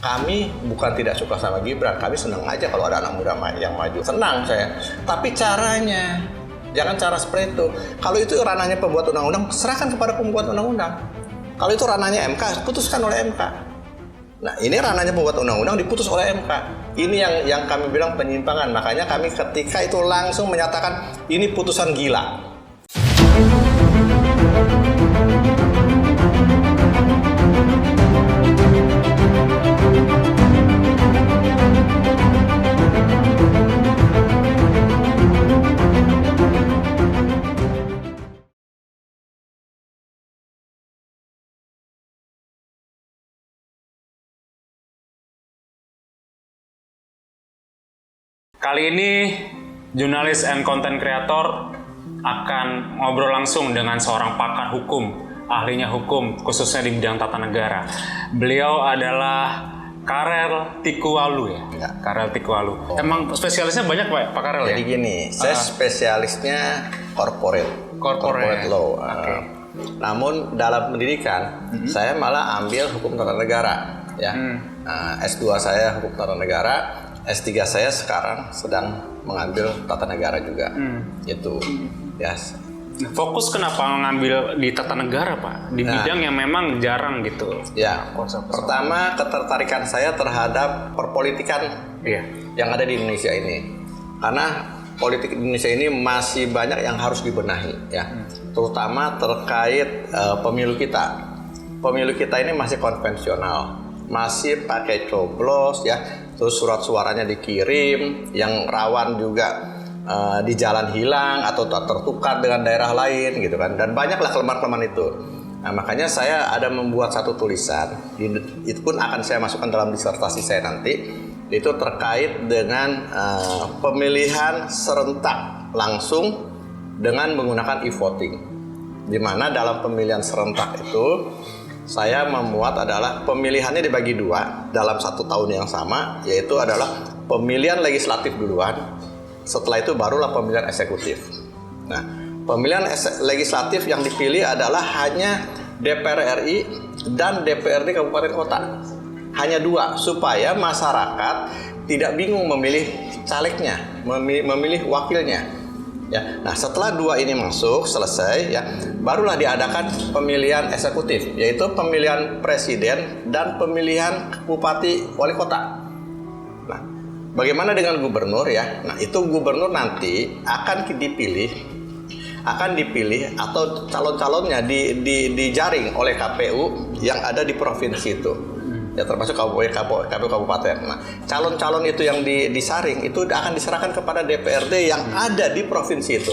kami bukan tidak suka sama Gibran, kami senang aja kalau ada anak muda yang maju. Senang saya. Tapi caranya, jangan cara seperti itu. Kalau itu ranahnya pembuat undang-undang, serahkan kepada pembuat undang-undang. Kalau itu ranahnya MK, putuskan oleh MK. Nah, ini ranahnya pembuat undang-undang diputus oleh MK. Ini yang kami bilang penyimpangan. Makanya kami ketika itu langsung menyatakan ini putusan gila. Kali ini jurnalis and content creator akan ngobrol langsung dengan seorang pakar hukum, ahlinya hukum khususnya di bidang tata negara. Beliau adalah Karel Tikualu ya. Karel Tikualu. Emang spesialisnya banyak Pak Karel ya? Jadi gini, saya spesialisnya corporate law. Namun dalam pendidikan saya malah ambil hukum tata negara ya. S2 saya hukum tata negara. S3 saya sekarang sedang mengambil tata negara juga, itu. Ya. Fokus kenapa mengambil di tata negara Pak? Di bidang yang memang jarang gitu. Ya, pertama ketertarikan saya terhadap perpolitikan yang ada di Indonesia ini, karena politik Indonesia ini masih banyak yang harus dibenahi, ya, terutama terkait pemilu kita. Pemilu kita ini masih konvensional, masih pakai coblos, ya. Terus surat suaranya dikirim, yang rawan juga di jalan hilang atau tak tertukar dengan daerah lain gitu kan, dan banyaklah kelemahan-kelemahan itu. Nah, makanya saya ada membuat satu tulisan, itu pun akan saya masukkan dalam disertasi saya nanti, itu terkait dengan pemilihan serentak langsung dengan menggunakan e-voting, di mana dalam pemilihan serentak itu saya memuat adalah pemilihannya dibagi dua dalam satu tahun yang sama, yaitu adalah pemilihan legislatif duluan, setelah itu barulah pemilihan eksekutif. Nah, pemilihan legislatif yang dipilih adalah hanya DPR RI dan DPRD Kabupaten Kota. Hanya dua, supaya masyarakat tidak bingung memilih calegnya, memilih wakilnya. Ya, nah setelah dua ini masuk selesai, ya, barulah diadakan pemilihan eksekutif, yaitu pemilihan presiden dan pemilihan bupati wali kota. Nah, bagaimana dengan gubernur ya? Nah, itu gubernur nanti akan dipilih atau calon-calonnya dijaring oleh KPU yang ada di provinsi itu. Ya, termasuk KPU kabupaten. Nah, calon-calon itu yang disaring itu akan diserahkan kepada DPRD yang ada di provinsi itu.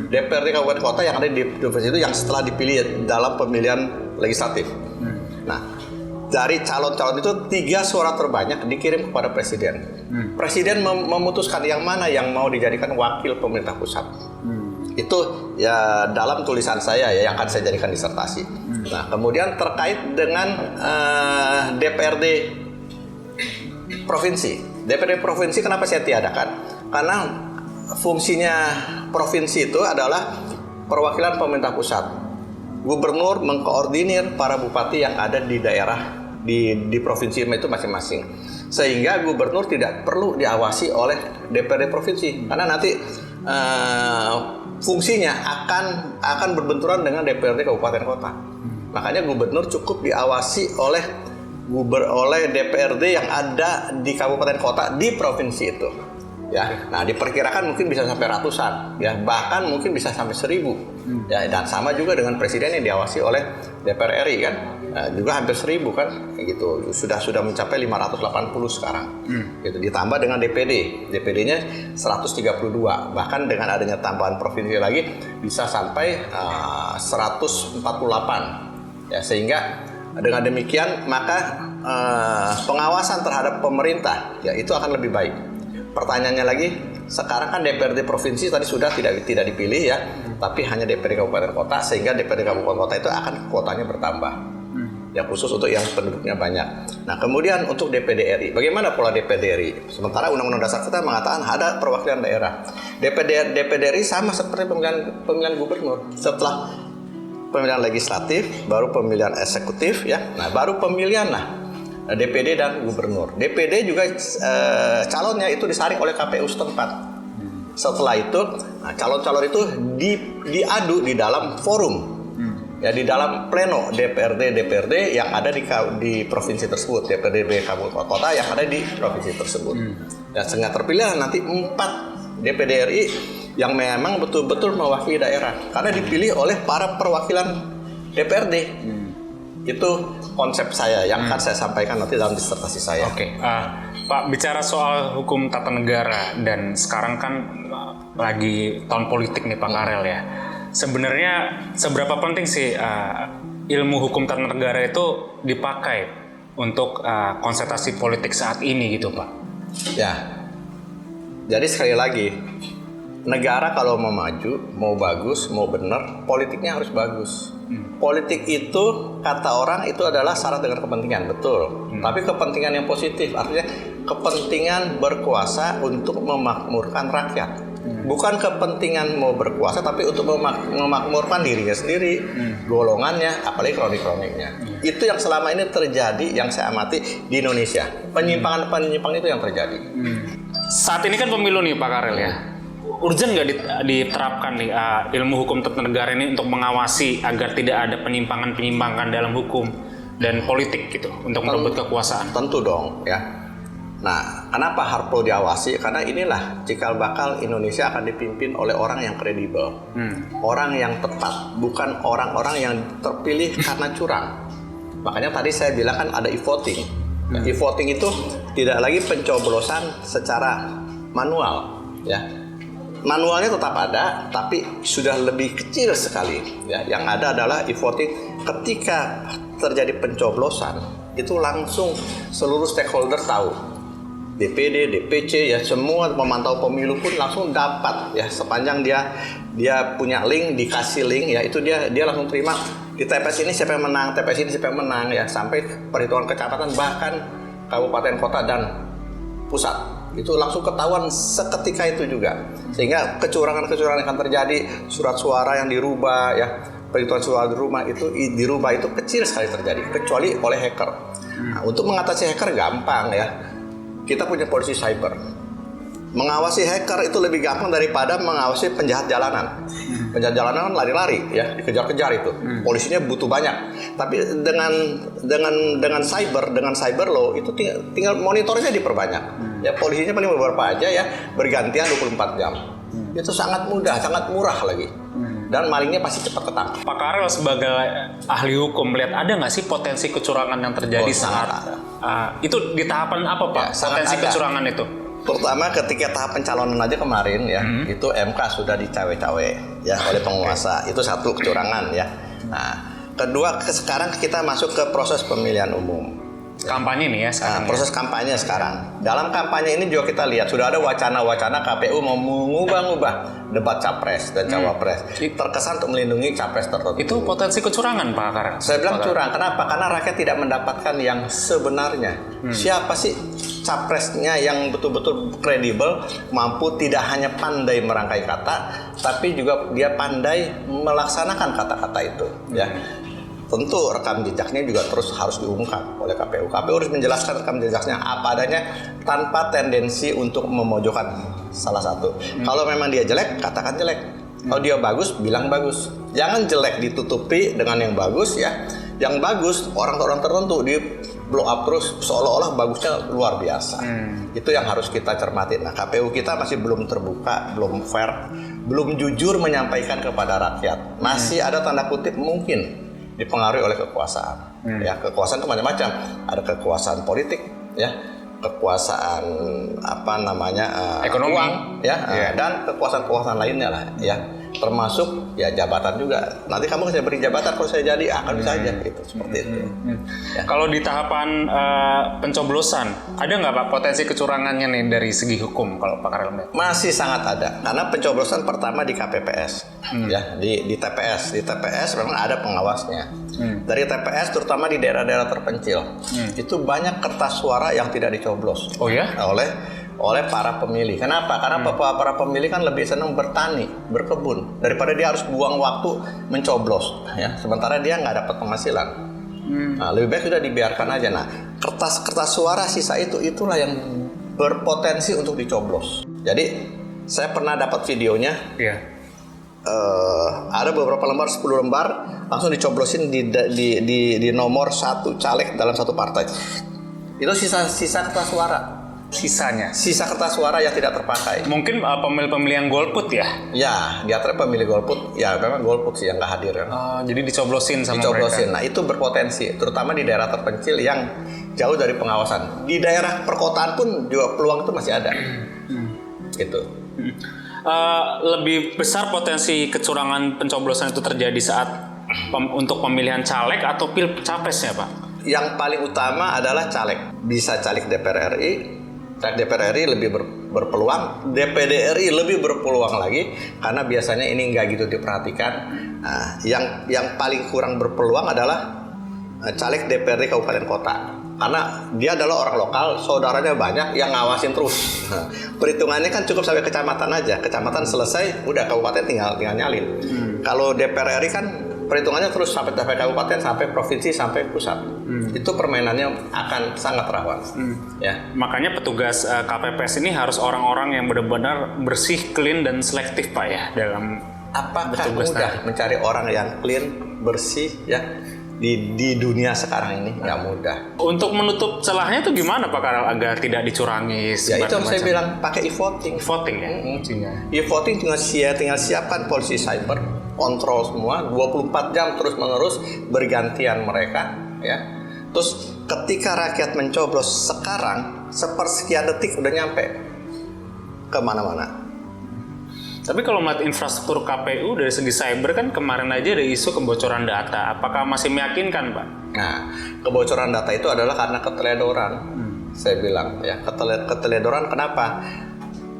DPRD kabupaten kota yang ada di provinsi itu yang setelah dipilih dalam pemilihan legislatif. Nah, dari calon-calon itu 3 suara terbanyak dikirim kepada presiden. Presiden memutuskan yang mana yang mau dijadikan wakil pemerintah pusat. Itu ya dalam tulisan saya ya yang akan saya jadikan disertasi. Nah, kemudian terkait dengan DPRD provinsi. DPRD provinsi kenapa saya tiadakan? Karena fungsinya provinsi itu adalah perwakilan pemerintah pusat. Gubernur mengkoordinir para bupati yang ada di daerah di provinsi itu masing-masing. Sehingga gubernur tidak perlu diawasi oleh DPRD provinsi karena nanti fungsinya akan berbenturan dengan DPRD kabupaten kota. Makanya gubernur cukup diawasi oleh DPRD yang ada di kabupaten kota di provinsi itu. Ya, nah diperkirakan mungkin bisa sampai ratusan, ya bahkan mungkin bisa sampai 1.000. Ya, dan sama juga dengan presiden yang diawasi oleh DPR RI kan, juga hampir 1.000 kan, gitu. Sudah mencapai 580 sekarang. Gitu. Ditambah dengan DPD-nya 132, bahkan dengan adanya tambahan provinsi lagi bisa sampai 148. Ya, sehingga dengan demikian maka pengawasan terhadap pemerintah ya itu akan lebih baik. Pertanyaannya lagi, sekarang kan DPRD provinsi tadi sudah tidak dipilih ya, tapi hanya DPRD kabupaten kota, sehingga DPRD kabupaten kota itu akan kuotanya bertambah. Ya, khusus untuk yang penduduknya banyak. Nah, kemudian untuk DPD RI, bagaimana pola DPD RI? Sementara Undang-Undang Dasar kita mengatakan ada perwakilan daerah. DPD RI sama seperti pemilihan gubernur. Setelah pemilihan legislatif, baru pemilihan eksekutif ya. Nah, baru pemilihan DPD dan gubernur. DPD juga calonnya itu disaring oleh KPU setempat. Setelah itu, calon-calon itu diadu di dalam forum, ya di dalam pleno DPRD yang ada di provinsi tersebut, DPRD kabupaten kota yang ada di provinsi tersebut. Dan sehingga terpilih nanti 4 DPD RI yang memang betul-betul mewakili daerah, karena dipilih oleh para perwakilan DPRD. Itu konsep saya yang akan saya sampaikan nanti dalam disertasi saya. Oke. Pak, bicara soal hukum tata negara dan sekarang kan lagi tahun politik nih Pak Karel ya. Sebenarnya seberapa penting sih ilmu hukum tata negara itu dipakai untuk konsentrasi politik saat ini gitu Pak? Ya. Jadi sekali lagi, negara kalau mau maju, mau bagus, mau benar, politiknya harus bagus. Politik itu kata orang itu adalah syarat dengan kepentingan, betul. Tapi kepentingan yang positif, artinya kepentingan berkuasa untuk memakmurkan rakyat. Bukan kepentingan mau berkuasa, tapi untuk memakmurkan dirinya sendiri, golongannya, apalagi kronik-kroniknya. Itu yang selama ini terjadi, yang saya amati di Indonesia. Penyimpangan-penyimpangan itu yang terjadi. Saat ini kan pemilu nih Pak Karel ya. Urgent nggak diterapkan nih ilmu hukum tata negara ini untuk mengawasi agar tidak ada penyimpangan-penyimpangan dalam hukum dan politik gitu untuk merebut kekuasaan? Tentu dong ya. Nah, kenapa harus perlu diawasi? Karena inilah cikal bakal Indonesia akan dipimpin oleh orang yang kredibel, orang yang tepat, bukan orang-orang yang terpilih karena curang. Makanya tadi saya bilang kan ada e-voting. E-voting itu tidak lagi pencoblosan secara manual, ya. Manualnya tetap ada, tapi sudah lebih kecil sekali. Ya, yang ada adalah e-voting. Ketika terjadi pencoblosan, itu langsung seluruh stakeholder tahu. DPD, DPC, ya semua pemantau pemilu pun langsung dapat. Ya, sepanjang dia punya link, dikasih link, ya itu dia langsung terima. Di TPS ini siapa yang menang, TPS ini siapa yang menang, ya sampai perhitungan kecamatan bahkan kabupaten kota dan pusat. Itu langsung ketahuan seketika itu juga, sehingga kecurangan-kecurangan yang akan terjadi, surat suara yang dirubah, ya perhitungan suara dirubah itu kecil sekali terjadi, kecuali oleh hacker. Nah, untuk mengatasi hacker gampang ya, kita punya polisi cyber. Mengawasi hacker itu lebih gampang daripada mengawasi penjahat jalanan. Penjahat jalanan kan lari-lari ya, dikejar-kejar itu. Polisinya butuh banyak. Tapi dengan cyber law itu tinggal monitornya diperbanyak. Ya polisinya paling beberapa aja ya, bergantian 24 jam. Itu sangat mudah, sangat murah lagi. Dan malingnya pasti cepat ketangkap. Pak Karel sebagai ahli hukum melihat ada nggak sih potensi kecurangan yang terjadi saat itu di tahapan apa Pak? Ya, potensi kecurangan itu? Terutama ketika tahap pencalonan aja kemarin ya, itu MK sudah dicawe-cawe ya oleh penguasa. Itu satu kecurangan ya. Nah, kedua sekarang kita masuk ke proses pemilihan umum. Kampanye nih ya sekarang. Proses kampanye sekarang. Dalam kampanye ini juga kita lihat sudah ada wacana-wacana KPU mau mengubah-ubah debat capres dan cawapres. Terkesan untuk melindungi capres tertentu. Itu potensi kecurangan Pak Karel. Saya bilang curang. Kenapa? Karena rakyat tidak mendapatkan yang sebenarnya. Siapa sih capresnya yang betul-betul kredibel, mampu tidak hanya pandai merangkai kata, tapi juga dia pandai melaksanakan kata-kata itu. Ya. Tentu rekam jejaknya juga terus harus diungkap oleh KPU. KPU harus menjelaskan rekam jejaknya apa adanya tanpa tendensi untuk memojokkan salah satu. Kalau memang dia jelek, katakan jelek. Kalau dia bagus, bilang bagus. Jangan jelek ditutupi dengan yang bagus ya. Yang bagus orang-orang tertentu di blow up terus seolah-olah bagusnya luar biasa. Itu yang harus kita cermati. Nah, KPU kita masih belum terbuka, belum fair, belum jujur menyampaikan kepada rakyat. Masih ada tanda kutip mungkin dipengaruhi oleh kekuasaan. Ya, kekuasaan itu macam-macam. Ada kekuasaan politik, ya, kekuasaan ekonomi, uang, ya, dan kekuasaan-kekuasaan lainnya lah, ya. Termasuk ya jabatan juga. Nanti kamu bisa beri jabatan kalau saya jadi, akan bisa aja gitu, seperti itu. Ya. Kalau di tahapan pencoblosan, ada nggak Pak potensi kecurangannya nih dari segi hukum kalau Pak Karel melihat? Masih sangat ada, karena pencoblosan pertama di KPPS, ya di TPS memang ada pengawasnya. Dari TPS terutama di daerah-daerah terpencil, itu banyak kertas suara yang tidak dicoblos. Oh ya? Oleh para pemilih. Kenapa? Karena para pemilih kan lebih senang bertani, berkebun daripada dia harus buang waktu mencoblos. Ya, sementara dia nggak dapat penghasilan. Nah, lebih baik sudah dibiarkan aja. Nah, kertas-kertas suara sisa itulah yang berpotensi untuk dicoblos. Jadi saya pernah dapat videonya. Iya. Ada beberapa lembar, 10 lembar langsung dicoblosin di nomor satu caleg dalam satu partai. Itu sisa kertas suara. Sisa kertas suara yang tidak terpakai. Mungkin pemilih-pemilih yang golput ya? Ya, di antara pemilih golput, ya memang golput sih yang nggak hadir kan. Jadi dicoblosin sama mereka. Nah, itu berpotensi, terutama di daerah terpencil yang jauh dari pengawasan. Di daerah perkotaan pun juga peluang itu masih ada. Gitu. Lebih besar potensi kecurangan pencoblosan itu terjadi saat untuk pemilihan caleg atau capres ya, Pak? Yang paling utama adalah caleg. Bisa caleg DPR RI. Caleg DPR RI lebih berpeluang, DPD RI lebih berpeluang lagi karena biasanya ini nggak gitu diperhatikan. Nah, yang paling kurang berpeluang adalah caleg DPRD kabupaten kota karena dia adalah orang lokal, saudaranya banyak yang ngawasin terus. Nah, perhitungannya kan cukup sampai kecamatan aja, kecamatan selesai, udah kabupaten tinggal nyalin. Kalau DPR RI kan perhitungannya terus sampai kabupaten, sampai provinsi, sampai pusat. Itu permainannya akan sangat rawan. Ya. Makanya petugas KPPS ini harus orang-orang yang benar-benar bersih, clean dan selektif, Pak ya, dalam apakah mudah mencari orang yang clean, bersih ya di dunia sekarang ini? Nggak mudah. Untuk menutup celahnya itu gimana Pak Karel agar tidak dicurangi? Ya itu yang saya bilang, pakai e-voting. E-voting ya? E-voting tinggal siapkan polisi cyber, kontrol semua 24 jam terus menerus bergantian mereka ya. Terus ketika rakyat mencoblos sekarang sepersekian detik udah nyampe ke mana-mana. Tapi kalau melihat infrastruktur KPU dari segi cyber kan kemarin aja ada isu kebocoran data. Apakah masih meyakinkan, Pak? Nah, kebocoran data itu adalah karena keteledoran. Saya bilang ya, keteledoran kenapa?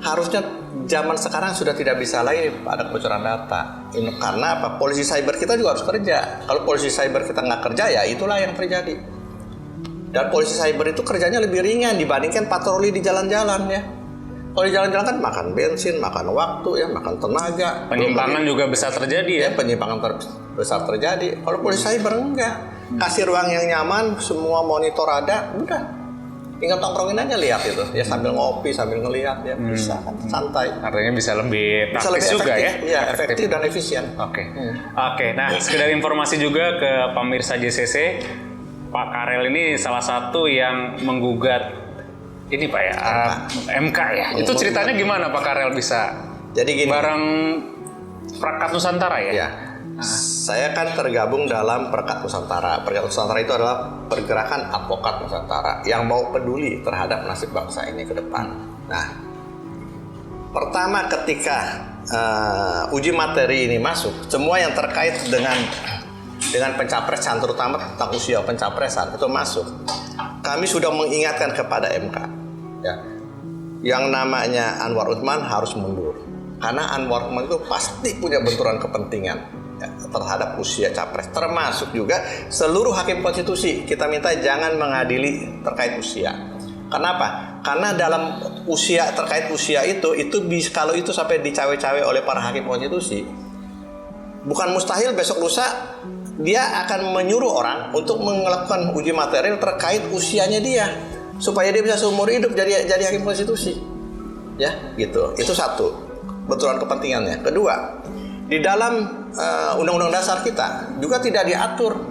Harusnya zaman sekarang sudah tidak bisa lagi ada kebocoran data. Ini karena apa? Polisi cyber kita juga harus kerja. Kalau polisi cyber kita nggak kerja ya itulah yang terjadi. Dan polisi cyber itu kerjanya lebih ringan dibandingkan patroli di jalan-jalan ya. Kalau di jalan-jalan kan makan bensin, makan waktu ya, makan tenaga. Penyimpangan juga besar terjadi ya? Penyimpangan besar terjadi. Kalau polisi cyber enggak. Kasih ruang yang nyaman, semua monitor ada, udah. Tinggal tongkrongin aja lihat itu. Ya sambil ngopi, sambil ngelihat ya bisa kan, santai. Artinya bisa lebih praktis juga ya? Iya, efektif dan efisien. Oke. Nah sekedar informasi juga ke pemirsa JCC, Pak Karel ini salah satu yang menggugat ini Pak ya, MK ya. Itu ceritanya gimana Pak Karel bisa? Jadi gini. Bareng Perkat Nusantara ya? Iya. Saya kan tergabung dalam Perkat Nusantara. Perkat Nusantara itu adalah pergerakan advokat Nusantara yang mau peduli terhadap nasib bangsa ini ke depan. Nah, pertama ketika uji materi ini masuk, semua yang terkait dengan pencapresan, terutama tentang usia pencapresan itu masuk. Kami sudah mengingatkan kepada MK, ya, yang namanya Anwar Uthman harus mundur, karena Anwar Uthman itu pasti punya benturan kepentingan ya, terhadap usia capres, termasuk juga seluruh hakim konstitusi. Kita minta jangan mengadili terkait usia. Kenapa? Karena dalam usia terkait usia itu bisa, kalau itu sampai dicawe-cawe oleh para hakim konstitusi, bukan mustahil besok lusa dia akan menyuruh orang untuk melakukan uji material terkait usianya dia supaya dia bisa seumur hidup jadi hakim konstitusi. Ya, gitu. Itu satu, benturan kepentingannya. Kedua, di dalam undang-undang dasar kita juga tidak diatur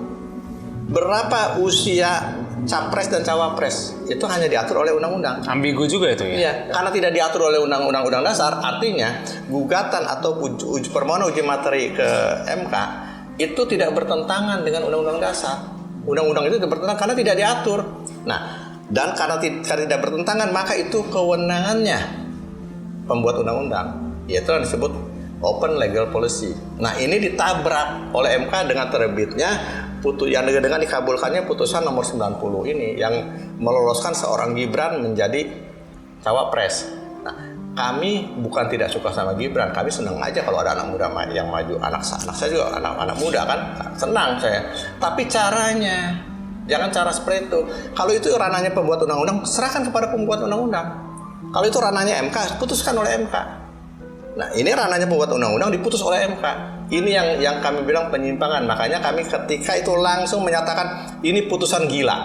berapa usia capres dan cawapres. Itu hanya diatur oleh undang-undang. Ambigu juga itu ya? Iya, karena tidak diatur oleh undang-undang dasar, artinya gugatan atau permohonan uji materi ke MK itu tidak bertentangan dengan undang-undang dasar. Undang-undang itu tidak bertentangan karena tidak diatur. Nah, dan karena tidak bertentangan, maka itu kewenangannya pembuat undang-undang. Yaitu yang disebut open legal policy. Nah, ini ditabrak oleh MK dengan terbitnya yang dengan dikabulkannya putusan nomor 90 ini yang meloloskan seorang Gibran menjadi cawapres. Nah, kami bukan tidak suka sama Gibran, kami senang aja kalau ada anak muda yang maju. Anak saya juga anak muda kan, senang saya. Tapi caranya, jangan cara seperti itu. Kalau itu ranahnya pembuat undang-undang, serahkan kepada pembuat undang-undang. Kalau itu ranahnya MK, putuskan oleh MK. Nah, ini ranahnya pembuat undang-undang diputus oleh MK. ini yang kami bilang penyimpangan. Makanya kami ketika itu langsung menyatakan ini putusan gila.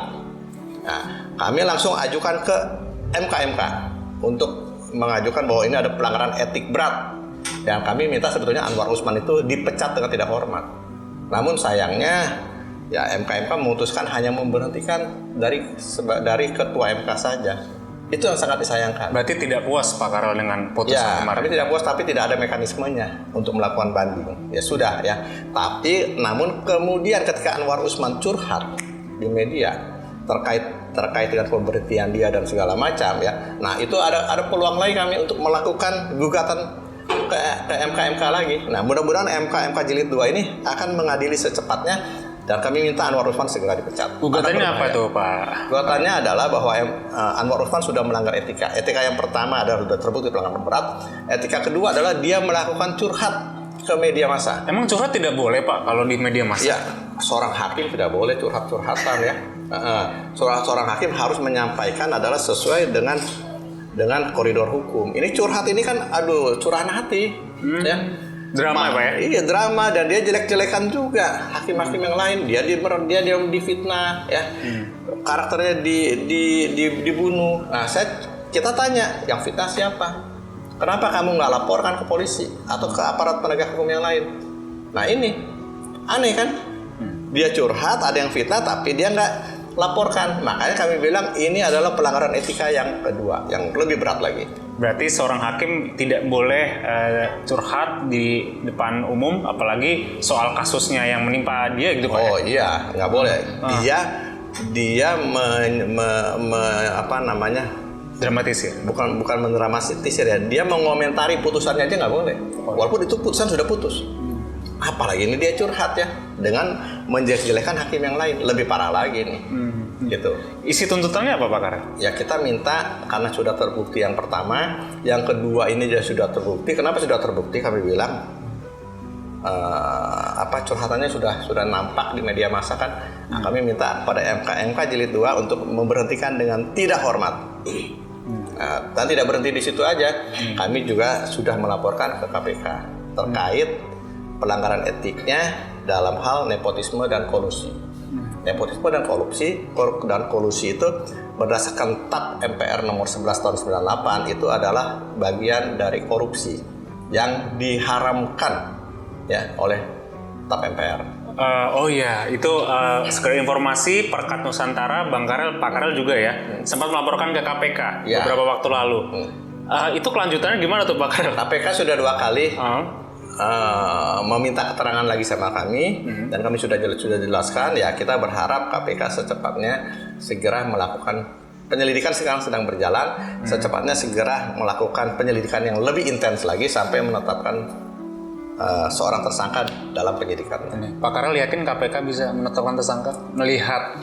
Nah, kami langsung ajukan ke MK untuk mengajukan bahwa ini ada pelanggaran etik berat. Dan kami minta sebetulnya Anwar Usman itu dipecat dengan tidak hormat. Namun sayangnya ya MK memutuskan hanya memberhentikan dari ketua MK saja. Itu yang sangat disayangkan. Berarti tidak puas Pak Karel dengan putusan ya, kemarin? Kami tidak puas, tapi tidak ada mekanismenya untuk melakukan banding. Ya sudah ya. Tapi namun kemudian ketika Anwar Usman curhat di media terkait dengan pemberhentian dia dan segala macam ya. Nah, itu ada peluang lagi kami untuk melakukan gugatan ke MK lagi. Nah, mudah-mudahan MK jilid 2 ini akan mengadili secepatnya. Dan kami minta Anwar Usman segera dipecat. Gugatannya apa tuh Pak? Gugatannya adalah bahwa Anwar Usman sudah melanggar etika. Etika yang pertama adalah sudah terbukti pelanggaran berat. Etika kedua adalah dia melakukan curhat ke media massa. Emang curhat tidak boleh Pak kalau di media massa? Ya, seorang hakim tidak boleh curhat-curhatan ya. Seorang hakim harus menyampaikan adalah sesuai dengan koridor hukum. Ini curhat ini kan curahan hati ya. Drama Pak ya? Iya, drama, dan dia jelek-jelekan juga hakim-hakim yang lain. Dia difitnah ya. Karakternya dibunuh. Nah, kita tanya, yang fitnah siapa? Kenapa kamu nggak laporkan ke polisi atau ke aparat penegak hukum yang lain? Nah, ini aneh kan? Dia curhat, ada yang fitnah, tapi dia nggak laporkan. Makanya kami bilang ini adalah pelanggaran etika yang kedua, yang lebih berat lagi. Berarti seorang hakim tidak boleh curhat di depan umum, apalagi soal kasusnya yang menimpa dia gitu Pak? Oh iya, nggak boleh. Dia dramatisir. Bukan mendramatisir ya. Dia mengomentari putusannya aja nggak boleh. Walaupun itu putusan sudah putus. Apalagi ini dia curhat ya dengan menjelek-jelekan hakim yang lain, lebih parah lagi nih. Gitu. Isi tuntutannya apa Pak Karel? Ya kita minta karena sudah terbukti yang pertama, yang kedua ini juga sudah terbukti. Kenapa sudah terbukti? Kami bilang curhatannya sudah nampak di media massa kan. Nah, kami minta pada MK jilid 2 untuk memberhentikan dengan tidak hormat. Dan tidak berhenti di situ aja. Kami juga sudah melaporkan ke KPK terkait pelanggaran etiknya dalam hal nepotisme dan kolusi. Nepotisme dan kolusi itu berdasarkan TAP MPR nomor 11 tahun 98 itu adalah bagian dari korupsi yang diharamkan ya oleh TAP MPR. Itu sekedar informasi Perkat Nusantara, Pak Karel juga ya sempat melaporkan ke KPK beberapa waktu lalu. Itu kelanjutannya gimana tuh Pak Karel? KPK sudah 2 kali meminta keterangan lagi sama kami dan kami sudah jelaskan ya, kita berharap KPK secepatnya segera melakukan penyelidikan, sekarang sedang berjalan, secepatnya segera melakukan penyelidikan yang lebih intens lagi sampai menetapkan seorang tersangka dalam penyidikan. Pak Karel yakin KPK bisa menetapkan tersangka melihat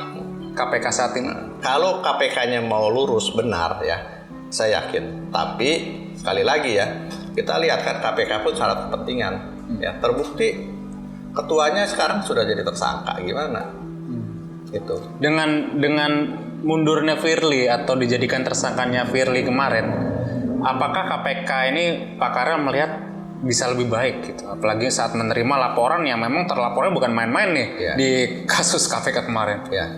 KPK saat ini? Kalau KPK-nya mau lurus benar ya, saya yakin. Tapi sekali lagi ya, kita lihat kan KPK pun syarat kepentingan. Ya, terbukti ketuanya sekarang sudah jadi tersangka, gimana? Gitu. Dengan mundurnya Firly atau dijadikan tersangkanya Firly kemarin, apakah KPK ini Pak Karel melihat bisa lebih baik gitu? Apalagi saat menerima laporan yang memang terlapornya bukan main-main nih di kasus KPK kemarin. Ya.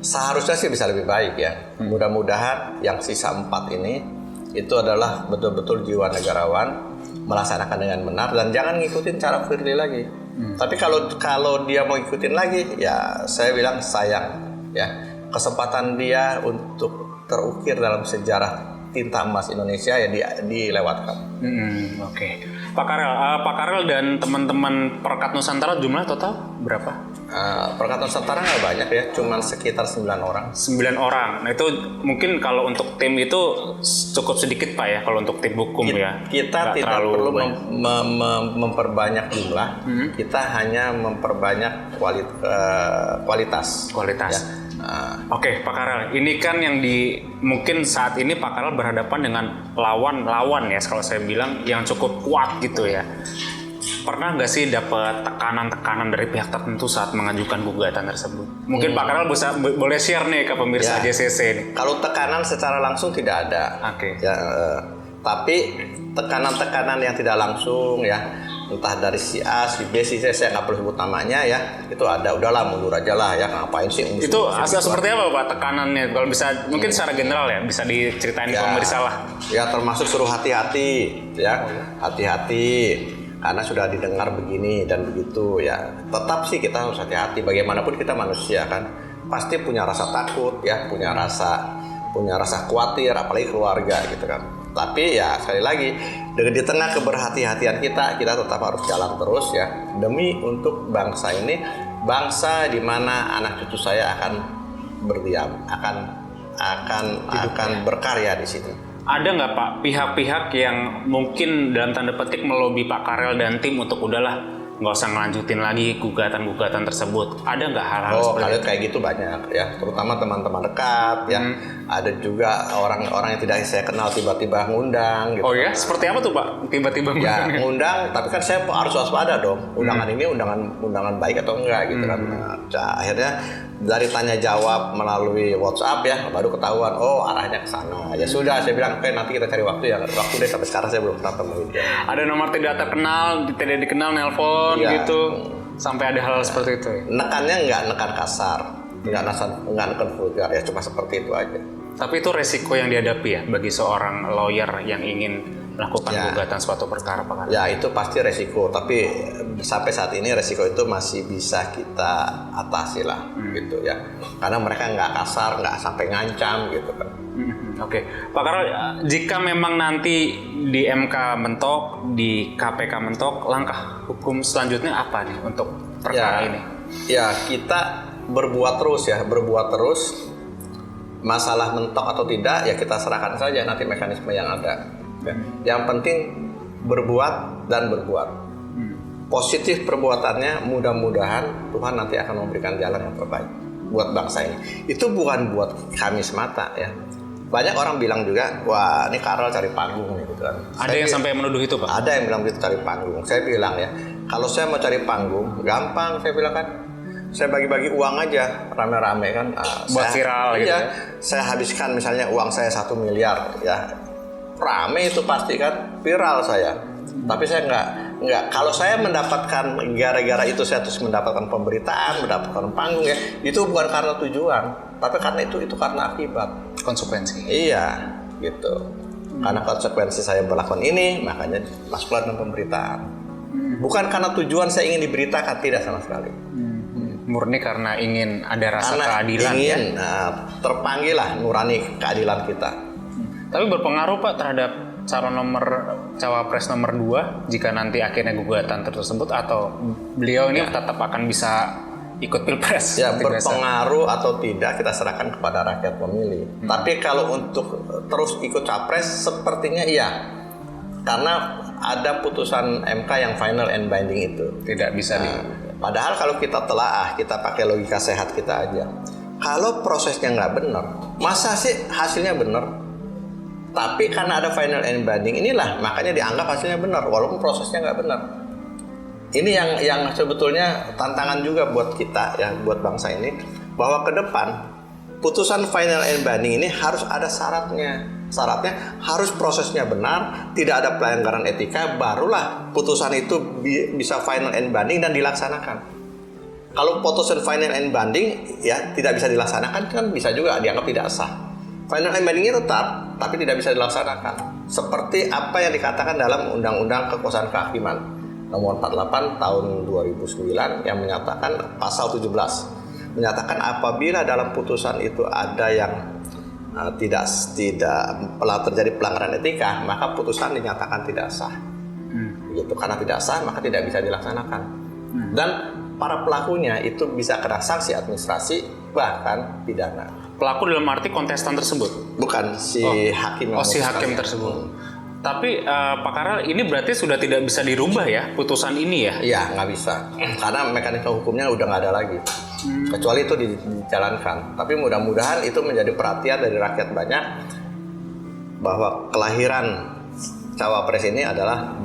Seharusnya sih bisa lebih baik ya. Mudah-mudahan yang sisa 4 ini itu adalah betul-betul jiwa negarawan, melaksanakan dengan benar dan jangan ngikutin cara Firly lagi. Tapi kalau dia mau ikutin lagi, ya saya bilang sayang ya, kesempatan dia untuk terukir dalam sejarah tinta emas Indonesia ya dilewatkan. Oke. Pak Karel dan teman-teman Perkat Nusantara jumlah total berapa? Perkat Nusantara nggak banyak ya, cuma sekitar 9 orang. 9 orang. Nah itu mungkin kalau untuk tim itu cukup sedikit Pak ya, kalau untuk tim hukum ya. Kita tidak perlu memperbanyak jumlah, kita hanya memperbanyak kualitas. Ya. Oke, Pak Karel, ini kan yang mungkin saat ini Pak Karel berhadapan dengan lawan ya, kalau saya bilang yang cukup kuat gitu ya. Pernah nggak sih dapat tekanan-tekanan dari pihak tertentu saat mengajukan gugatan tersebut? Mungkin Pak Karel boleh share nih ke pemirsa JCC nih. Kalau tekanan secara langsung tidak ada. Oke. Ya, tapi tekanan-tekanan yang tidak langsung ya, entah dari si A, si B, si C, saya nggak perlu sebut namanya ya, itu ada, udahlah mundur aja lah ya, ngapain sih Itu asal seperti apa Pak tekanannya? Kalau bisa mungkin secara general ya bisa diceritain kalau nggak salah. Ya termasuk suruh hati-hati ya, hati-hati karena sudah didengar begini dan begitu ya. Tetap sih kita harus hati-hati, bagaimanapun kita manusia kan, pasti punya rasa takut ya, punya rasa khawatir, apalagi keluarga gitu kan. Tapi ya sekali lagi, di tengah keberhati-hatian kita tetap harus jalan terus ya, demi untuk bangsa ini, bangsa di mana anak cucu saya akan berdiam, akan berkarya di sini. Ada nggak Pak pihak-pihak yang mungkin dalam tanda petik melobi Pak Karel dan tim untuk udahlah nggak usah ngelanjutin lagi gugatan-gugatan tersebut? Ada nggak hal-hal seperti itu? Kayak gitu banyak ya, terutama teman-teman dekat ya. Ada juga orang-orang yang tidak saya kenal tiba-tiba ngundang gitu. Oh ya, seperti apa tuh Pak? Tiba-tiba ya ngundang, tapi kan saya harus waspada dong. Undangan ini undangan baik atau enggak gitu kan. Nah, akhirnya dari tanya jawab melalui WhatsApp ya, baru ketahuan oh arahnya ke sana. Ya sudah, saya bilang nanti kita cari waktu ya. Waktu deh, sampai sekarang saya belum pernah temuin dia. Ada nomor tidak terkenal, tidak dikenal, nelpon gitu. Sampai ada hal seperti itu ya? Nekannya nggak nekan kasar, nggak nekan vulgar ya, cuma seperti itu aja. Tapi itu resiko yang dihadapi ya bagi seorang lawyer yang ingin melakukan gugatan suatu perkara Pak Karel? Ya itu pasti resiko, tapi sampai saat ini resiko itu masih bisa kita atasi lah gitu ya. Karena mereka nggak kasar, nggak sampai ngancam gitu kan. Oke, Pak Karel, jika memang nanti di MK mentok, di KPK mentok, langkah hukum selanjutnya apa nih untuk perkara ini? Ya kita berbuat terus. Masalah mentok atau tidak ya kita serahkan saja nanti mekanisme yang ada. Yang penting berbuat dan berbuat. Positif perbuatannya, mudah-mudahan Tuhan nanti akan memberikan jalan yang terbaik buat bangsa ini. Itu bukan buat kami semata ya. Banyak orang bilang juga, wah ini Karel cari panggung nih gitu kan. Ada yang sampai menuduh itu Pak? Ada yang bilang gitu, cari panggung. Saya bilang ya, kalau saya mau cari panggung, gampang saya bilang kan. Saya bagi-bagi uang aja, rame-rame kan. Buat viral gitu ya? Saya habiskan misalnya uang saya 1 miliar ya. Rame itu pasti kan, viral saya. Tapi saya nggak. Kalau saya mendapatkan, gara-gara itu saya terus mendapatkan pemberitaan, mendapatkan panggung ya, itu bukan karena tujuan. Tapi karena itu karena akibat. Konsekuensi. Iya, gitu. Karena konsekuensi saya melakukan ini, makanya masuklah dalam pemberitaan. Bukan karena tujuan saya ingin diberitakan, tidak sama sekali. Murni karena ingin ada rasa keadilan ingin, ya? Terpanggil lah nurani keadilan kita. Tapi berpengaruh Pak terhadap cawapres nomor 2 jika nanti akhirnya gugatan tersebut, atau beliau ini tetap akan bisa ikut pilpres? Ya berpengaruh atau tidak kita serahkan kepada rakyat pemilih. Tapi kalau untuk terus ikut capres sepertinya iya. Karena ada putusan MK yang final and binding itu. Tidak bisa Padahal kalau kita telaah, kita pakai logika sehat kita aja. Kalau prosesnya nggak benar, masa sih hasilnya benar? Tapi karena ada final and binding inilah, makanya dianggap hasilnya benar, walaupun prosesnya nggak benar. Ini yang sebetulnya tantangan juga buat kita, ya, buat bangsa ini, bahwa ke depan putusan final and binding ini harus ada syaratnya. Syaratnya harus prosesnya benar, tidak ada pelanggaran etika, barulah putusan itu bisa final and binding dan dilaksanakan. Kalau putusan final and binding ya tidak bisa dilaksanakan, kan bisa juga dianggap tidak sah. Final and bindingnya tetap, tapi tidak bisa dilaksanakan. Seperti apa yang dikatakan dalam Undang-Undang Kekuasaan Kehakiman Nomor 48 Tahun 2009 yang menyatakan pasal 17 menyatakan apabila dalam putusan itu ada yang tidak terjadi pelanggaran etika, maka putusan dinyatakan tidak sah. Gitu. Karena tidak sah, maka tidak bisa dilaksanakan. Dan para pelakunya itu bisa kena sanksi administrasi, bahkan pidana. Pelaku dalam arti kontestan tersebut? Bukan, si hakim. Si hakim tersebut. Tapi Pak Karel, ini berarti sudah tidak bisa dirubah ya putusan ini ya? Iya, nggak bisa. Karena mekanisme hukumnya udah nggak ada lagi. Kecuali itu dijalankan. Tapi mudah-mudahan itu menjadi perhatian dari rakyat banyak, bahwa kelahiran cawapres ini adalah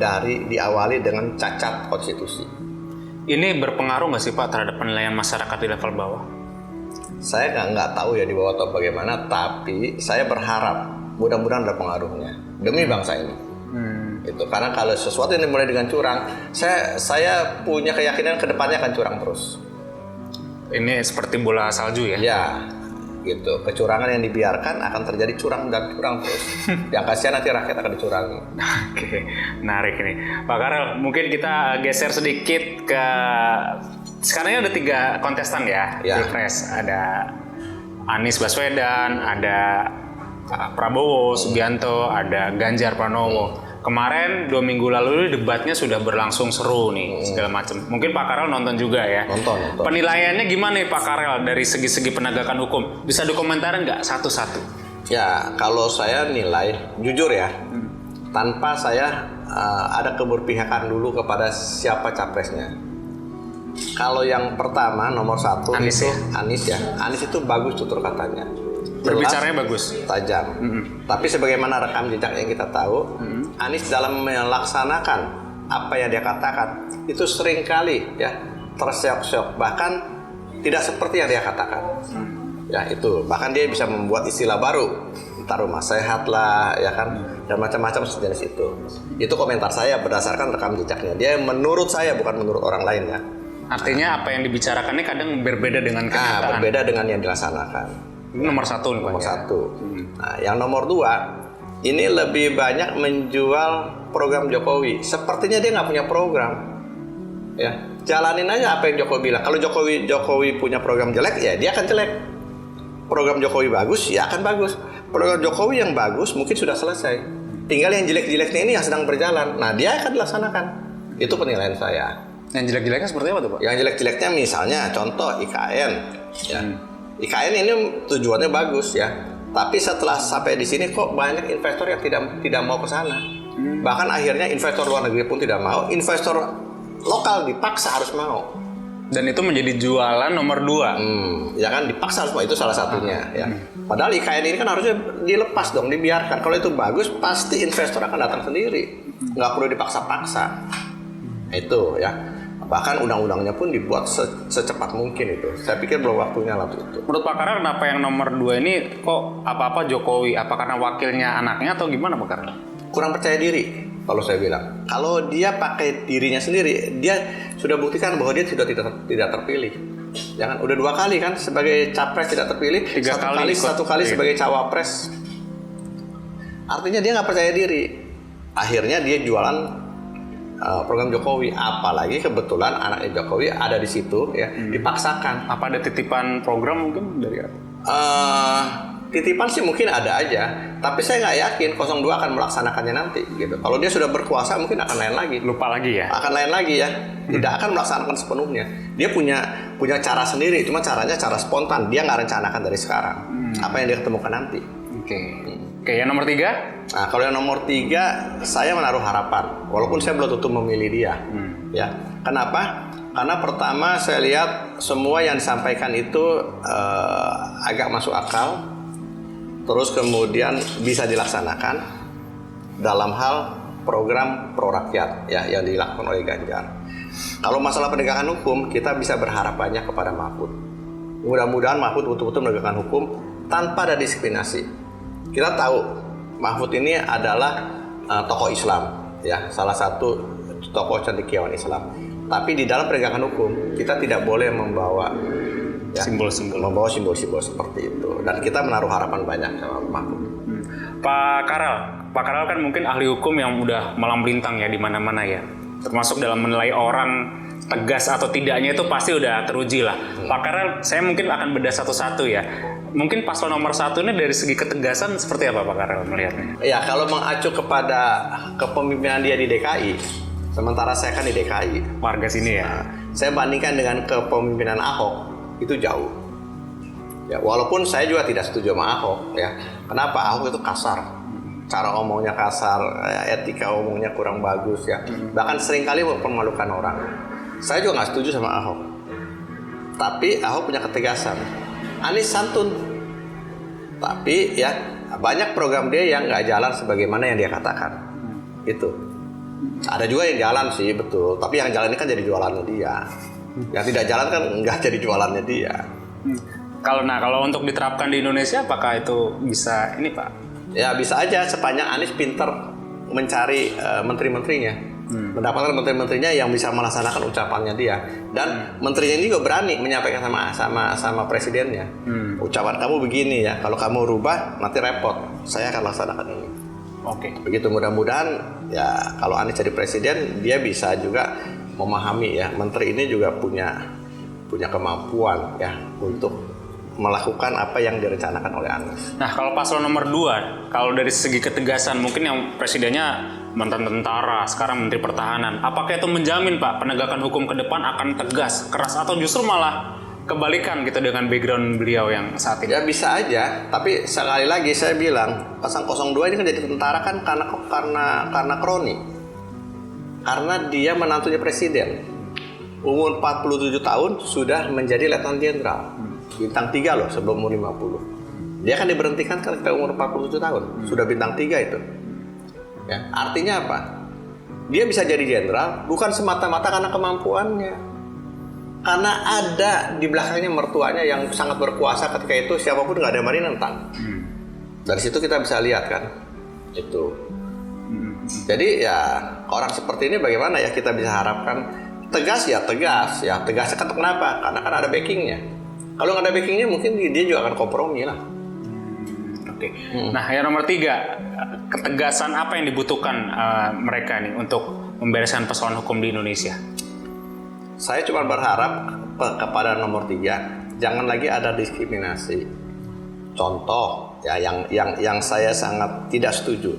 diawali dengan cacat konstitusi. Ini berpengaruh nggak sih Pak terhadap penilaian masyarakat di level bawah? Saya nggak tahu ya di bawah atau bagaimana, tapi saya berharap mudah-mudahan ada pengaruhnya demi bangsa ini. Itu karena kalau sesuatu yang dimulai dengan curang, saya punya keyakinan kedepannya akan curang terus. Ini seperti bola salju ya? Ya, gitu. Kecurangan yang dibiarkan akan terjadi curang dan curang terus. Yang kasihan nanti rakyat akan dicurangi. Oke, menarik ini. Pak Karel, mungkin kita geser sedikit ke... Sekarang ini ada 3 kontestan ya, Pilpres. Ada Anies Baswedan, ada Prabowo Subianto, ada Ganjar Pranowo. Kemarin 2 minggu lalu debatnya sudah berlangsung seru nih, segala macam. Mungkin Pak Karel nonton juga ya. Nonton. Penilaiannya gimana nih Pak Karel dari segi-segi penegakan hukum? Bisa dokumentarin nggak satu-satu? Ya, kalau saya nilai, jujur ya, tanpa saya ada keberpihakan dulu kepada siapa capresnya. Kalau yang pertama, nomor 1 Anies itu ya? Anies itu bagus tutur katanya. Berbicaranya bagus. Tajam. Tapi sebagaimana rekam jejak yang kita tahu, Anies dalam melaksanakan apa yang dia katakan itu seringkali ya terseok-seok, bahkan tidak seperti yang dia katakan. Ya itu, bahkan dia bisa membuat istilah baru, entar rumah sehat lah, ya kan, dan macam-macam sejenis itu. Itu komentar saya berdasarkan rekam jejaknya. Dia menurut saya, bukan menurut orang lain ya. Artinya apa yang dibicarakannya kadang berbeda dengan kenyataan. Berbeda dengan yang dilaksanakan. Ini nomor 1 nih Pak. Nomor 1. Nah, yang nomor 2, ini lebih banyak menjual program Jokowi. Sepertinya dia nggak punya program. Ya, jalanin aja apa yang Jokowi bilang. Kalau Jokowi punya program jelek, ya dia akan jelek. Program Jokowi bagus, ya akan bagus. Program Jokowi yang bagus mungkin sudah selesai. Tinggal yang jelek-jeleknya ini yang sedang berjalan. Nah, dia akan dilaksanakan. Itu penilaian saya. Yang jelek-jeleknya seperti apa tuh Pak? Yang jelek-jeleknya misalnya contoh IKN. Ya. IKN ini tujuannya bagus ya. Tapi setelah sampai di sini kok banyak investor yang tidak mau ke sana. Bahkan akhirnya investor luar negeri pun tidak mau, investor lokal dipaksa harus mau. Dan itu menjadi jualan nomor 2. Ya kan, dipaksa harus mau, itu salah satunya ya. Padahal IKN ini kan harusnya dilepas dong, dibiarkan. Kalau itu bagus, pasti investor akan datang sendiri. Nggak perlu dipaksa-paksa. Itu ya. Bahkan undang-undangnya pun dibuat secepat mungkin itu. Saya pikir belum waktunya lah itu. Menurut Pak Karel, kenapa yang nomor 2 ini kok apa-apa Jokowi? Apa karena wakilnya anaknya atau gimana Pak Karel? Kurang percaya diri, kalau saya bilang. Kalau dia pakai dirinya sendiri, dia sudah buktikan bahwa dia sudah tidak terpilih. Jangan, udah 2 kali kan sebagai capres tidak terpilih, 3 kali satu kali sebagai cawapres. Artinya dia nggak percaya diri. Akhirnya dia jualan program Jokowi, apalagi kebetulan anaknya Jokowi ada di situ ya, dipaksakan. Apa ada titipan program mungkin dari apa? Titipan sih mungkin ada aja, tapi saya nggak yakin 02 akan melaksanakannya nanti gitu. Kalau dia sudah berkuasa mungkin akan lain lagi. Lupa lagi ya? Akan lain lagi ya, tidak akan melaksanakan sepenuhnya. Dia punya cara sendiri, cuma caranya cara spontan. Dia nggak rencanakan dari sekarang apa yang dia ketemukan nanti. Oke, yang nomor 3? Nah, kalau yang nomor 3, saya menaruh harapan. Walaupun saya belum tentu memilih dia. Ya, kenapa? Karena pertama saya lihat semua yang disampaikan itu agak masuk akal. Terus kemudian bisa dilaksanakan dalam hal program pro rakyat ya yang dilakukan oleh Ganjar. Kalau masalah penegakan hukum, kita bisa berharap banyak kepada Mahfud. Mudah-mudahan Mahfud betul-betul menegakkan hukum tanpa ada diskriminasi. Kita tahu Mahfud ini adalah tokoh Islam, ya, salah satu tokoh cendekiawan Islam. Tapi di dalam penegakan hukum kita tidak boleh membawa simbol-simbol seperti itu. Dan kita menaruh harapan banyak sama Mahfud. Pak Karel kan mungkin ahli hukum yang udah malang melintang ya di mana-mana ya. Termasuk dalam menilai orang tegas atau tidaknya itu pasti udah teruji lah. Pak Karel, saya mungkin akan bedah satu-satu ya. Mungkin paslon nomor 1 ini dari segi ketegasan seperti apa Pak Karel melihatnya? Ya, kalau mengacu kepada kepemimpinan dia di DKI, sementara saya kan di DKI. Warga sini ya. Nah, saya bandingkan dengan kepemimpinan Ahok, itu jauh. Ya, walaupun saya juga tidak setuju sama Ahok ya. Kenapa? Ahok itu kasar. Cara ngomongnya kasar, etika ngomongnya kurang bagus ya. Bahkan seringkali mempermalukan orang. Saya juga nggak setuju sama Ahok. Tapi Ahok punya ketegasan. Anies santun. Tapi ya banyak program dia yang nggak jalan sebagaimana yang dia katakan. Itu. Ada juga yang jalan sih, betul. Tapi yang jalan ini kan jadi jualannya dia. Yang tidak jalan kan nggak jadi jualannya dia. Kalau untuk diterapkan di Indonesia, apakah itu bisa ini Pak? Ya bisa aja sepanjang Anies pinter mencari menteri-menterinya. Mendapatkan menteri-menterinya yang bisa melaksanakan ucapannya dia, dan menterinya ini juga berani menyampaikan sama presidennya, ucapan kamu begini ya, kalau kamu rubah nanti repot, saya akan laksanakan ini. Oke. Begitu, mudah-mudahan ya kalau Anies jadi presiden dia bisa juga memahami ya, menteri ini juga punya kemampuan ya untuk melakukan apa yang direncanakan oleh Anies. Nah, kalau paslon nomor 2, kalau dari segi ketegasan, mungkin yang presidennya mantan tentara, sekarang menteri pertahanan. Apakah itu menjamin, Pak, penegakan hukum ke depan akan tegas, keras, atau justru malah kebalikan gitu dengan background beliau yang saat ini? Ya bisa aja, tapi sekali lagi saya bilang, pasang 02 ini kan jadi tentara kan karena kroni. Karena dia menantunya presiden. Umur 47 tahun sudah menjadi letnan jenderal. Bintang 3 loh sebelum umur 50. Dia kan diberhentikan ketika umur 47 tahun. Sudah bintang 3 itu. Ya, artinya apa? Dia bisa jadi jenderal bukan semata-mata karena kemampuannya. Karena ada di belakangnya mertuanya yang sangat berkuasa ketika itu, siapapun nggak ada yang mari nentang. Dari situ kita bisa lihat kan. Itu. Jadi ya orang seperti ini bagaimana ya kita bisa harapkan tegas ya tegas. Ya tegasnya kan kenapa? Karena kan ada backingnya. Kalau nggak ada backingnya mungkin dia juga akan kompromi lah. Oke. Nah, yang nomor 3, ketegasan apa yang dibutuhkan mereka nih untuk membereskan persoalan hukum di Indonesia? Saya cuma berharap kepada nomor 3, jangan lagi ada diskriminasi. Contoh ya yang saya sangat tidak setuju.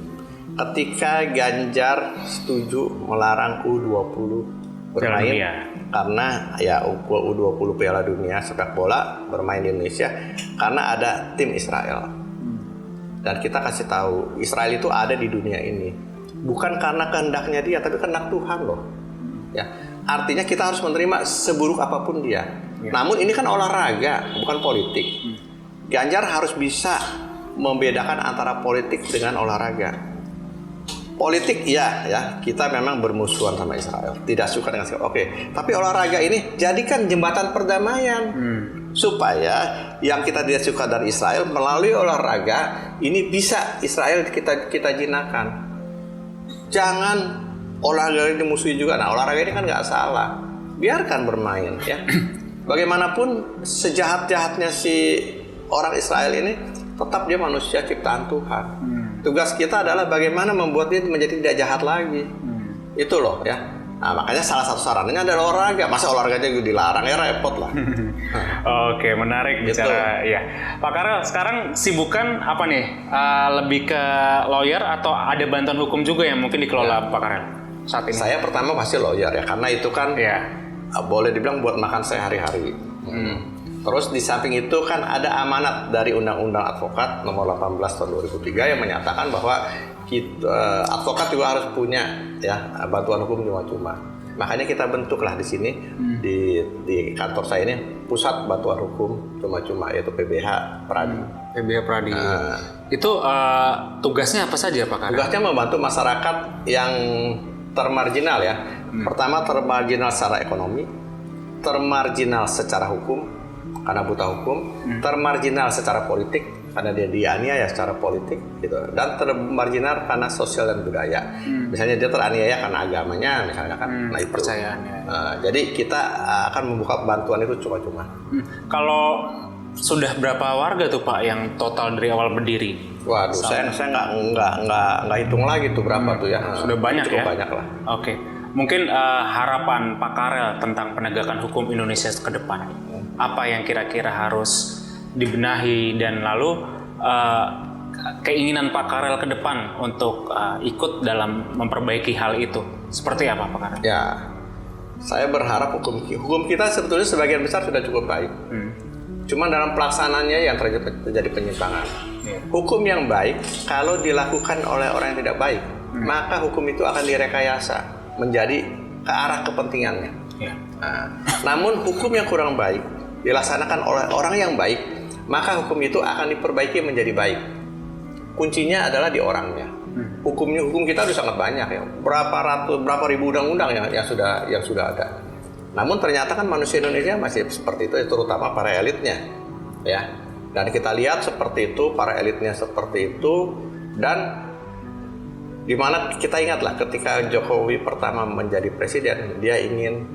Ketika Ganjar setuju melarang U20 bermain karena ya U20 Piala Dunia sepak bola bermain di Indonesia karena ada tim Israel. Dan kita kasih tahu, Israel itu ada di dunia ini bukan karena kehendaknya dia, tapi kehendak Tuhan loh. Ya, artinya kita harus menerima seburuk apapun dia. Namun ini kan olahraga, bukan politik. Ganjar harus bisa membedakan antara politik dengan olahraga. Politik ya kita memang bermusuhan sama Israel, tidak suka dengan Israel. Oke, tapi olahraga ini jadikan jembatan perdamaian. Supaya yang kita tidak suka dari Israel melalui olahraga ini bisa Israel kita jinakan. Jangan olahraga ini dimusuhi juga. Nah, olahraga ini kan nggak salah, biarkan bermain ya. Bagaimanapun sejahat-jahatnya si orang Israel ini, tetap dia manusia ciptaan Tuhan. Tugas kita adalah bagaimana membuat dia menjadi tidak jahat lagi. Itu loh ya. Nah, makanya salah satu sarannya adalah olahraga. Masa olahraganya juga dilarang, ya repot lah. Oke, menarik bicara ya. Pak Karel, sekarang sibukan apa nih? Lebih ke lawyer atau ada bantuan hukum juga yang mungkin dikelola Pak Karel saat ini? Saya pertama pasti lawyer ya, karena itu kan boleh dibilang buat makan sehari-hari. Terus di samping itu kan ada amanat dari Undang-Undang Advokat Nomor 18 Tahun 2003 yang menyatakan bahwa advokat juga harus punya ya bantuan hukum cuma-cuma. Makanya kita bentuklah di sini di kantor saya ini Pusat Bantuan Hukum Cuma-Cuma, yaitu PBH Pradi. PBH Pradi. Itu tugasnya apa saja Pak Karel? Tugasnya membantu masyarakat yang termarginal ya. Pertama termarginal secara ekonomi, termarginal secara hukum karena buta hukum, termarginal secara politik karena dia dianiaya secara politik gitu, dan termarginal karena sosial dan budaya. Misalnya dia teraniaya karena agamanya misalnya kan, nah itu percayaannya. Jadi kita akan membuka bantuan itu cuma-cuma. Kalau sudah berapa warga tuh Pak yang total dari awal berdiri? Waduh, saya nggak hitung lagi tuh berapa tuh ya. Sudah banyak ya? Banyak lah. Oke. Mungkin harapan Pak Karel tentang penegakan hukum Indonesia ke depan. Apa yang kira-kira harus dibenahi dan lalu keinginan Pak Karel ke depan untuk ikut dalam memperbaiki hal itu. Seperti apa Pak Karel? Ya, saya berharap hukum kita sebetulnya sebagian besar sudah cukup baik. Cuma dalam pelaksanaannya yang terjadi penyimpangan. Hukum yang baik kalau dilakukan oleh orang yang tidak baik, maka hukum itu akan direkayasa menjadi ke arah kepentingannya. Namun hukum yang kurang baik dilaksanakan oleh orang yang baik, maka hukum itu akan diperbaiki menjadi baik. Kuncinya adalah di orangnya. Hukum kita sudah sangat banyak ya, berapa ribu undang-undang yang sudah ada. Namun ternyata kan manusia Indonesia masih seperti itu, terutama para elitnya, ya. Dan kita lihat seperti itu, para elitnya seperti itu, dan Dimana kita ingatlah ketika Jokowi pertama menjadi presiden, dia ingin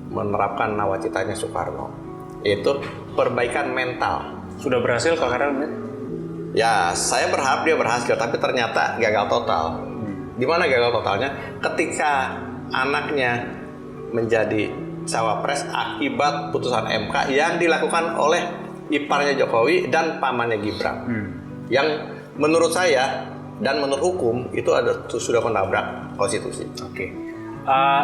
menerapkan nawacitanya Soekarno, yaitu perbaikan mental. Sudah berhasil Pak Karel? Ya, saya berharap dia berhasil, tapi ternyata gagal total. Di mana gagal totalnya? Ketika anaknya menjadi cawapres akibat putusan MK yang dilakukan oleh iparnya Jokowi dan pamannya Gibran. Yang menurut saya dan menurut hukum itu sudah menabrak konstitusi. Oke.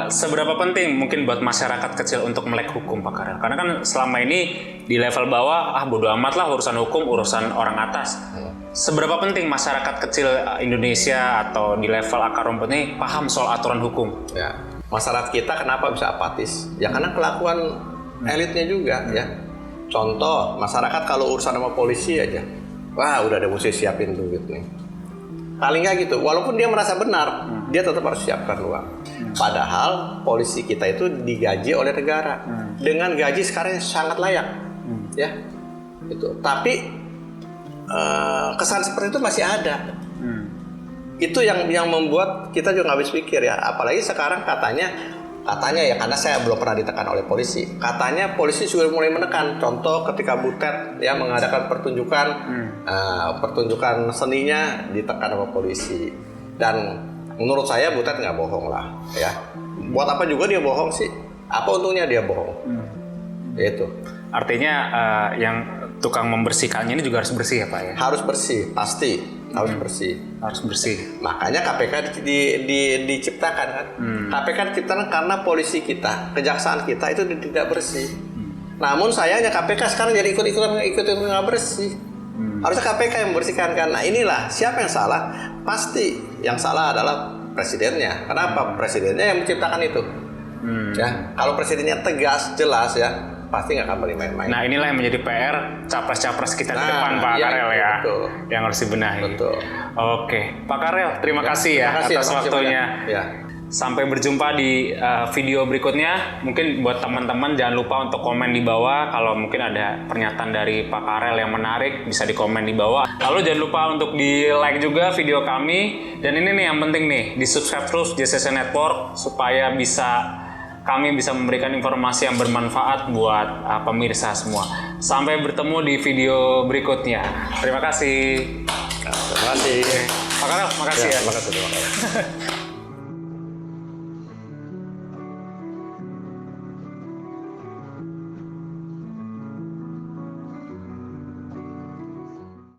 Seberapa penting mungkin buat masyarakat kecil untuk melek hukum Pak Karel? Karena kan selama ini di level bawah, bodo amat lah urusan hukum, urusan orang atas. Seberapa penting masyarakat kecil Indonesia atau di level akar rumput ini paham soal aturan hukum? Ya, masyarakat kita kenapa bisa apatis? Ya karena kelakuan elitnya juga ya. Contoh, masyarakat kalau urusan sama polisi aja, wah udah ada mesti siapin duit nih. Paling nggak gitu, walaupun dia merasa benar, dia tetap harus siapkan uang. Padahal polisi kita itu digaji oleh negara dengan gaji sekarang yang sangat layak, ya. Itu. Tapi kesan seperti itu masih ada. Itu yang membuat kita juga nggak habis pikir ya. Apalagi sekarang katanya ya, karena saya belum pernah ditekan oleh polisi. Katanya polisi sudah mulai menekan. Contoh ketika Butet ya mengadakan pertunjukan seninya ditekan sama polisi. Dan menurut saya Butet nggak bohong lah ya. Buat apa juga dia bohong sih? Apa untungnya dia bohong? Itu. Artinya yang tukang membersihkannya ini juga harus bersih ya Pak ya? Harus bersih, pasti harus bersih. Harus bersih. Makanya KPK diciptakan kan. KPK diciptakan karena polisi kita, kejaksaan kita itu tidak bersih. Namun sayangnya KPK sekarang jadi ikut-ikutan nggak bersih. Harusnya KPK yang membersihkan kan. Nah inilah siapa yang salah? Pasti yang salah adalah presidennya. Kenapa? Presidennya yang menciptakan itu. Ya, kalau presidennya tegas, jelas ya, pasti nggak akan main-main. Nah inilah yang menjadi PR capres-capres kita ke depan Pak Karel ya, betul. Yang harus dibenahi. Betul. Oke, Pak Karel, terima kasih ya atas waktunya. Ya. Sampai berjumpa di video berikutnya. Mungkin buat teman-teman jangan lupa untuk komen di bawah. Kalau mungkin ada pernyataan dari Pak Karel yang menarik, bisa di komen di bawah. Lalu jangan lupa untuk di like juga video kami. Dan ini nih yang penting nih, di subscribe terus JCC Network supaya kami bisa memberikan informasi yang bermanfaat buat pemirsa semua. Sampai bertemu di video berikutnya. Terima kasih. Terima kasih. Pak Karel, makasih ya. Terima kasih.